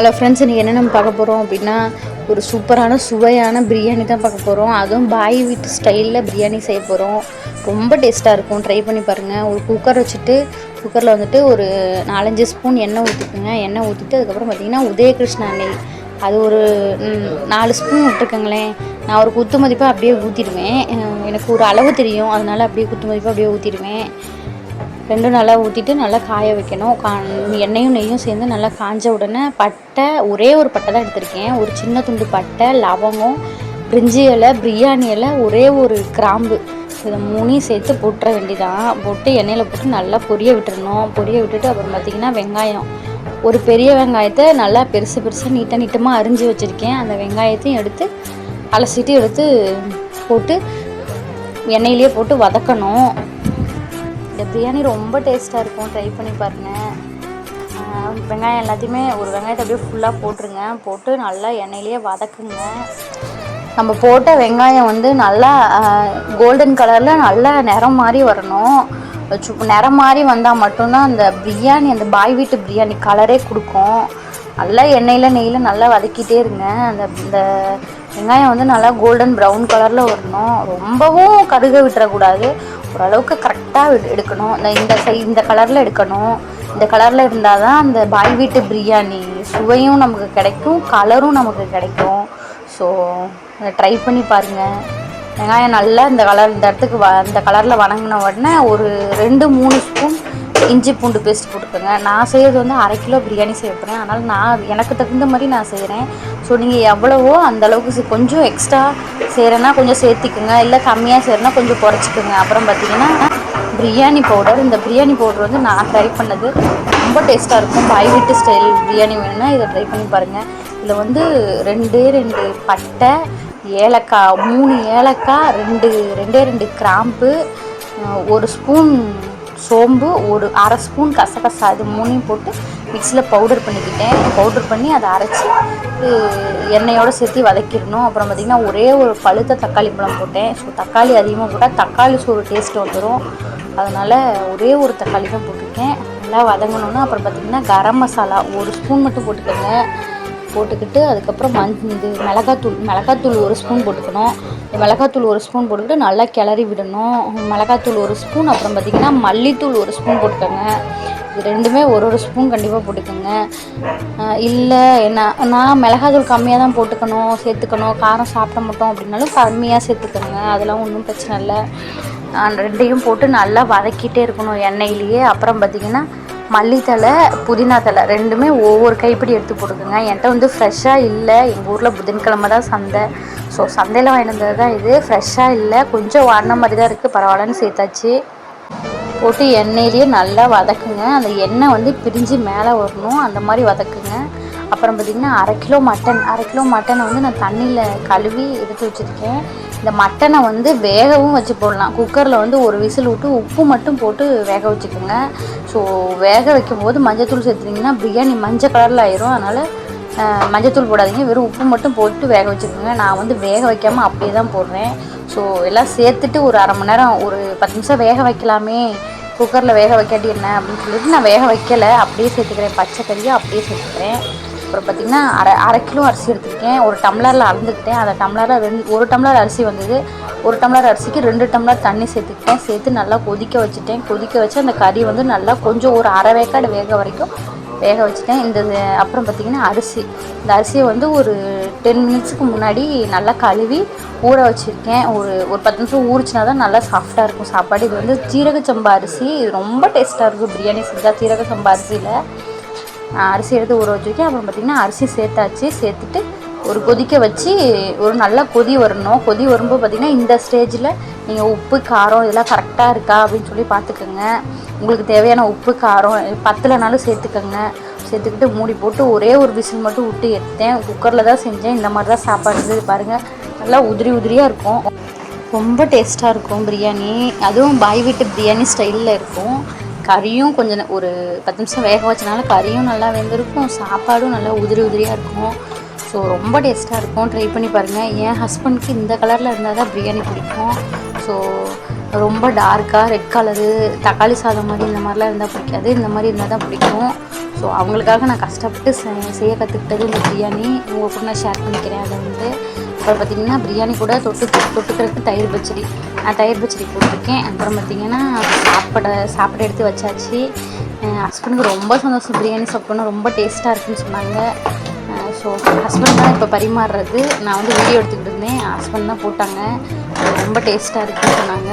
Hello friends, இன்றைக்கி என்ன நம்ம பார்க்க போகிறோம் அப்படின்னா ஒரு சூப்பரான சுவையான பிரியாணி தான் பார்க்க போகிறோம். அதுவும் பாய் வீட்டு ஸ்டைலில் பிரியாணி செய்ய போகிறோம். ரொம்ப டேஸ்ட்டாக இருக்கும். ட்ரை பண்ணி பாருங்கள். ஒரு குக்கர் வச்சுட்டு குக்கரில் வந்துட்டு ஒரு 4-5 ஸ்பூன் எண்ணெய் ஊற்றிக்குங்க. எண்ணெய் ஊற்றிட்டு அதுக்கப்புறம் பார்த்திங்கன்னா உதயகிருஷ்ணா எண்ணெய் அது ஒரு 4 ஸ்பூன் விட்டுருக்கங்களேன். நான் ஒரு குத்து மதிப்பாக அப்படியே ஊற்றிடுவேன். எனக்கு ஒரு அளவு தெரியும், அதனால் அப்படியே குத்து மதிப்பாக அப்படியே ஊற்றிடுவேன். ரெண்டும் நல்லா ஊற்றிட்டு நல்லா காய வைக்கணும். எண்ணெயும் நெய்யும் சேர்ந்து நல்லா காஞ்ச உடனே பட்டை, ஒரே ஒரு பட்டை தான் எடுத்திருக்கேன். ஒரு சின்ன துண்டு பட்டை, லவங்கம், பிரிஞ்சி இலை, பிரியாணி இலை, ஒரே ஒரு கிராம்பு, இதை 3 சேர்த்து போட்டுற வேண்டியதான். போட்டு எண்ணெயில் போட்டு நல்லா பொரிய விட்டுறணும். பொரிய விட்டுட்டு அப்புறம் பார்த்திங்கன்னா வெங்காயம், ஒரு பெரிய வெங்காயத்தை நல்லா பெருசாக நீட்டமாக அரிஞ்சு வச்சுருக்கேன். அந்த வெங்காயத்தையும் எடுத்து அலசிட்டு எடுத்து போட்டு எண்ணெயிலேயே போட்டு வதக்கணும். இந்த பிரியாணி ரொம்ப டேஸ்ட்டாக இருக்கும். ட்ரை பண்ணி பாருங்கள். வெங்காயம் எல்லாத்தையுமே ஒரு வெங்காயத்தை அப்படியே ஃபுல்லாக போட்டுருங்க. போட்டு நல்லா எண்ணெயிலேயே வதக்குங்க. நம்ம போட்ட வெங்காயம் வந்து நல்லா கோல்டன் கலரில் நல்லா நிறம் மாதிரி வரணும். நிறம் மாதிரி வந்தால் மட்டும்தான் அந்த பிரியாணி, அந்த பாய் வீட்டு பிரியாணி கலரே கொடுக்கும். நல்லா எண்ணெயில் நெய்யில் நல்லா வதக்கிட்டே இருங்க. இந்த வெங்காயம் வந்து நல்லா கோல்டன் ப்ரௌன் கலரில் வரணும். ரொம்பவும் கருக விட்டுறக்கூடாது. ஓரளவுக்கு கரெக்டாக எடுக்கணும். இந்த கலரில் எடுக்கணும். இந்த கலரில் இருந்தால் தான் அந்த பாய் வீட்டு பிரியாணி சுவையும் நமக்கு கிடைக்கும், கலரும் நமக்கு கிடைக்கும். ஸோ ட்ரை பண்ணி பாருங்கள். வெங்காயம் நல்லா இந்த இடத்துக்கு இந்த கலரில் வணங்கின உடனே ஒரு 2-3 ஸ்பூன் இஞ்சி பூண்டு பேஸ்ட் போட்டுக்கோங்க. நான் செய்கிறது வந்து 1/2 கிலோ பிரியாணி செய்ய போகிறேன். அதனால் எனக்கு தகுந்த மாதிரி நான் செய்கிறேன். ஸோ நீங்கள் எவ்வளவோ அந்தளவுக்கு கொஞ்சம் எக்ஸ்ட்ரா செய்கிறேன்னா கொஞ்சம் சேர்த்திக்குங்க, இல்லை கம்மியாக செய்கிறேன்னா கொஞ்சம் குறைச்சிக்குங்க. அப்புறம் பார்த்திங்கன்னா பிரியாணி பவுடர், இந்த பிரியாணி பவுடர் வந்து நான் ட்ரை பண்ணது ரொம்ப டேஸ்ட்டாக இருக்கும். பாய் வீட்டு ஸ்டைல் பிரியாணி வேணும்னா இதை ட்ரை பண்ணி பாருங்கள். இதில் வந்து 2 பட்டை, ஏலக்காய், 3 ஏலக்காய், 2 கிராம்பு, 1 ஸ்பூன் சோம்பு, ஒரு 1/2 ஸ்பூன் கசகசா, இது 3 போட்டு மிக்ஸியில் பவுடர் பண்ணிக்கிட்டேன். பவுடர் பண்ணி அதை அரைச்சி எண்ணெயோடு சேர்த்து வதக்கிடணும். அப்புறம் பார்த்திங்கன்னா ஒரே ஒரு பழுத்த தக்காளி பழம் போட்டேன். ஸோ தக்காளி அதிகமாக போட்டால் தக்காளி சோறு டேஸ்ட்டு வந்துடும். அதனால் ஒரே ஒரு தக்காளி தான் போட்டிருக்கேன். நல்லா வதங்கணுன்னா அப்புறம் பார்த்திங்கன்னா கரம் மசாலா 1 ஸ்பூன் மட்டும் போட்டுக்கோங்க. போட்டுக்கிட்டு அதுக்கப்புறம் மிளகாத்தூள் 1 ஸ்பூன் போட்டுக்கணும். மிளகாத்தூள் 1 ஸ்பூன் போட்டுக்கிட்டு நல்லா கிளறி விடணும். மிளகாத்தூள் 1 ஸ்பூன், அப்புறம் பார்த்திங்கன்னா மல்லித்தூள் 1 ஸ்பூன் போட்டுக்கோங்க. இது ரெண்டுமே ஒரு ஸ்பூன் கண்டிப்பாக போட்டுக்கோங்க. இல்லை நான் மிளகாத்தூள் கம்மியாக தான் சேர்த்துக்கணும், காரம் சாப்பிட மாட்டோம் அப்படின்னாலும் கம்மியாக சேர்த்துக்கோங்க. அதெல்லாம் ஒன்றும் பிரச்சனை இல்லை. 2யும் போட்டு நல்லா வதக்கிட்டே இருக்கணும் எண்ணெயிலேயே. அப்புறம் பார்த்திங்கன்னா மல்லித்தலை, புதினா தலை 2மே ஒவ்வொரு கைப்பிடி எடுத்து போட்டுக்கோங்க. என்கிட்ட வந்து ஃப்ரெஷ்ஷாக இல்லை. எங்கள் ஊரில் புதன்கிழமை தான் சந்தை. ஸோ சந்தையில் வாங்கினது தான் இது. ஃப்ரெஷ்ஷாக இல்லை, கொஞ்சம் வாடின மாதிரி தான் இருக்குது. பரவாயில்லன்னு சேர்த்தாச்சு. போட்டு எண்ணெயிலேயே நல்லா வதக்குங்க. அந்த எண்ணெய் வந்து பிரிஞ்சு மேலே வரணும், அந்த மாதிரி வதக்குங்க. அப்புறம் பார்த்திங்கன்னா 1/2 கிலோ மட்டனை வந்து நான் தண்ணியில் கழுவி எடுத்து வச்சுருக்கேன். இந்த மட்டனை வந்து வேகவும் வச்சு போடலாம். குக்கரில் வந்து ஒரு விசில் விட்டு உப்பு மட்டும் போட்டு வேக வச்சுக்கோங்க. ஸோ வேக வைக்கும்போது மஞ்சத்தூள் சேர்த்துட்டிங்கன்னா பிரியாணி மஞ்சள் கலரில் ஆயிரும். அதனால் மஞ்சத்தூள் போடாதீங்க, வெறும் உப்பு மட்டும் போட்டு வேக வச்சுக்கோங்க. நான் வந்து வேக வைக்காமல் அப்படியே தான் போடுறேன். ஸோ எல்லாம் சேர்த்துட்டு ஒரு 1/2 மணி நேரம், ஒரு 10 நிமிஷம் வேக வைக்கலாமே, குக்கரில் வேக வைக்காட்டி என்ன அப்படின்னு சொல்லிட்டு நான் வேக வைக்கலை, அப்படியே சேர்த்துக்கிறேன். பச்சை கறியை அப்படியே சேர்த்துக்கிறேன். அப்புறம் பார்த்திங்கன்னா அரை கிலோ அரிசி எடுத்துருக்கேன். ஒரு டம்ளரில் அளந்துக்கிட்டேன். அந்த டம்ளரில் 1 டம்ளர் அரிசி வந்தது. 1 டம்ளர் அரிசிக்கு 2 டம்ளர் தண்ணி சேர்த்துக்கிட்டேன். சேர்த்து நல்லா கொதிக்க வச்சுட்டேன். கொதிக்க வச்சு அந்த கறி வந்து நல்லா கொஞ்சம் ஒரு அரை வேக்காடு வேக வச்சுட்டேன். அப்புறம் பார்த்திங்கன்னா இந்த அரிசியை வந்து ஒரு 10 மினிட்ஸுக்கு முன்னாடி நல்லா கழுவி ஊற வச்சுருக்கேன். ஒரு 10 நிமிஷம் ஊறிச்சினா தான் நல்லா சாஃப்டாக இருக்கும் சாப்பாடு. இது வந்து ஜீரக சம்பா அரிசி. இது ரொம்ப டேஸ்ட்டாக இருக்கும் பிரியாணி செஞ்சால். ஜீரக சம்பா அரிசியில் அரிசி எடுத்து ஊற வச்சுருக்கேன். அப்புறம் பார்த்திங்கன்னா அரிசி சேர்த்தாச்சு. சேர்த்துட்டு ஒரு கொதிக்க வச்சு ஒரு நல்லா கொதி வரணும். கொதி வரும்போது பார்த்திங்கன்னா இந்த ஸ்டேஜில் நீங்கள் உப்பு, காரம் இதெல்லாம் கரெக்டாக இருக்கா அப்படின்னு சொல்லி பார்த்துக்கோங்க. உங்களுக்கு தேவையான உப்பு, காரம் பத்தலைனாலும் சேர்த்துக்கோங்க. சேர்த்துக்கிட்டு மூடி போட்டு ஒரே ஒரு விசில் மட்டும் விட்டு எடுத்தேன். குக்கரில் தான் செஞ்சேன். இந்த மாதிரி தான் சாப்பாடு இருந்தது பாருங்கள். நல்லா உதிரியாக இருக்கும். ரொம்ப டேஸ்ட்டாக இருக்கும் பிரியாணி. அதுவும் பாய் வீட்டு பிரியாணி ஸ்டைலில் இருக்கும். கறியும் கொஞ்சம் ஒரு 10 நிமிஷம் வேக வச்சனால கறியும் நல்லா வெந்திருக்கும், சாப்பாடும் நல்லா உதிரியாக இருக்கும். ஸோ ரொம்ப டேஸ்ட்டாக இருக்கும். ட்ரை பண்ணி பாருங்கள். என் ஹஸ்பண்டுக்கு இந்த கலரில் இருந்தால் தான் பிரியாணி பிடிக்கும். ஸோ ரொம்ப டார்க்காக ரெட் கலரு, தக்காளி சாதம் மாதிரி இந்த மாதிரிலாம் இருந்தால் பிடிக்காது. இந்த மாதிரி இருந்தால் தான் பிடிக்கும். ஸோ அவங்களுக்காக நான் கஷ்டப்பட்டு செய்ய கற்றுக்கிட்டது இந்த பிரியாணி உங்கள் கூட நான் ஷேர் பண்ணிக்கிறேன். அதை வந்து அப்புறம் பார்த்திங்கன்னா பிரியாணி கூட தொட்டுக்கிறதுக்கு தயிர் பச்சடி, நான் தயிர் பச்சடி போட்டிருக்கேன். அப்புறம் பார்த்திங்கன்னா சாப்பிட எடுத்து வச்சாச்சு. ஹஸ்பண்டுக்கு ரொம்ப சந்தோஷம், பிரியாணி சாப்பிட்டோன்னா ரொம்ப டேஸ்ட்டாக இருக்குன்னு சொன்னாங்க. ஸோ ஹஸ்பண்ட் தான் இப்போ பரிமாறுறது, நான் வந்து வீடியோ எடுத்துக்கிட்டு இருந்தேன், ஹஸ்பண்ட் தான் போட்டாங்க. ரொம்ப டேஸ்ட்டாக இருக்குன்னு சொன்னாங்க.